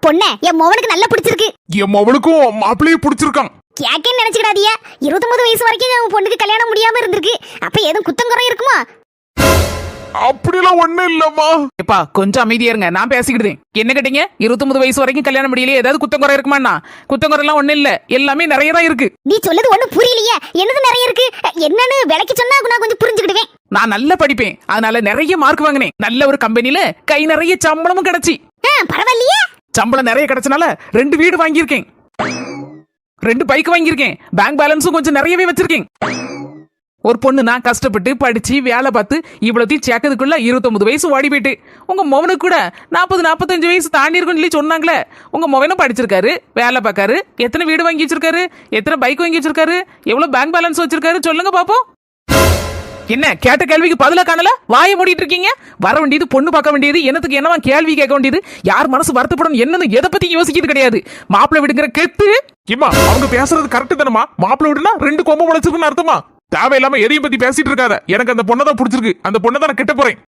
பொண்ணே என் மோவனுக்கு நல்லா பிடிச்சிருக்கு. என் மவளுக்கும் மாப்பிள்ளையும் பிடிச்சிருக்கான். கேக்கேன்னு நினைச்சுக்கிடாதீங்க. 29 வயசு வரைக்கும் உன் பொண்ணுக்கு கல்யாணம் முடியாம இருந்திருக்கு. அப்ப எதுவும் குத்தம் குறை இருக்குமா? அப்படிலாம் ஒண்ணும் இல்லம்மா. எப்பா கொஞ்சம் அமைதியா இருங்க, நான் பேசிக்கிட்டேன். என்ன கேட்டீங்க? 29 வயசு வரைக்கும் கல்யாணம் முடியலையே, ஏதாவது குத்தம் குறை இருக்குமாண்ணா? குத்தம் குறை எல்லாம் ஒண்ணும் இல்ல, எல்லாமே நிறைய தான் இருக்கு. நீ சொல்லுது ஒண்ணும் புரியலையே. என்னது நிறைய இருக்கு? என்னன்னு விலைக்கு சொன்னா நான் கொஞ்சம் புரிஞ்சுக்கிடுவேன். நான் நல்லா படிப்பேன், அதனால நிறைய மார்க் வாங்கினேன். நல்ல ஒரு கம்பெனில கை நிறைய சம்பளமும் கிடைச்சி. பரவாயில்லையே. சம்பளம் நிறைய கிடைச்சனால 2 வீடு வாங்கியிருக்கேன், 2 பைக் வாங்கியிருக்கேன், பேங்க் பேலன்ஸும் கொஞ்சம் நிறையவே வச்சிருக்கேன். ஒரு பொண்ணு நான் கஷ்டப்பட்டு படிச்சு வேலை பார்த்து இவ்வளோத்தையும் சேர்க்கறதுக்குள்ள 29 வயசு ஓடி போயிட்டு. உங்க மொவனுக்கு கூட 40-45 வயசு தாண்டி இருக்குன்னு சொல்லி சொன்னாங்களே. உங்க மொவனும் படிச்சிருக்காரு, வேலை பார்க்காரு, எத்தனை வீடு வாங்கி வச்சிருக்காரு, எத்தனை பைக் வாங்கி வச்சிருக்காரு, எவ்வளவு பேங்க் பேலன்ஸ் வச்சிருக்காரு சொல்லுங்க பாப்போம். என்ன கேட்ட கேள்விக்கு பதிலா காணல? வாயை மூடிட்டு இருக்கீங்க. வர வேண்டியது பொண்ணு பார்க்க வேண்டியது, என்னத்துக்கு என்னவா கேள்வி கேட்க வேண்டியது, யார் மனசு வருத்தப்படும் என்னன்னு எதை பத்தி யோசிக்கிறது கிடையாது. மாப்பிள்ளை விடுங்கிற கெத்து. இம்மா அவங்க பேசுறது கரெக்ட் தானமா? மாப்பிள்ளை விடுனா 2 கொம்பு முளைச்சிருக்குன்னு அர்த்தமா? தேவையில்லாம எதையும் பத்தி பேசிட்டு இருக்காத. எனக்கு அந்த பொண்ணை தான் பிடிச்சிருக்கு, அந்த பொண்ணை தான் நான் கிட்ட போறேன்.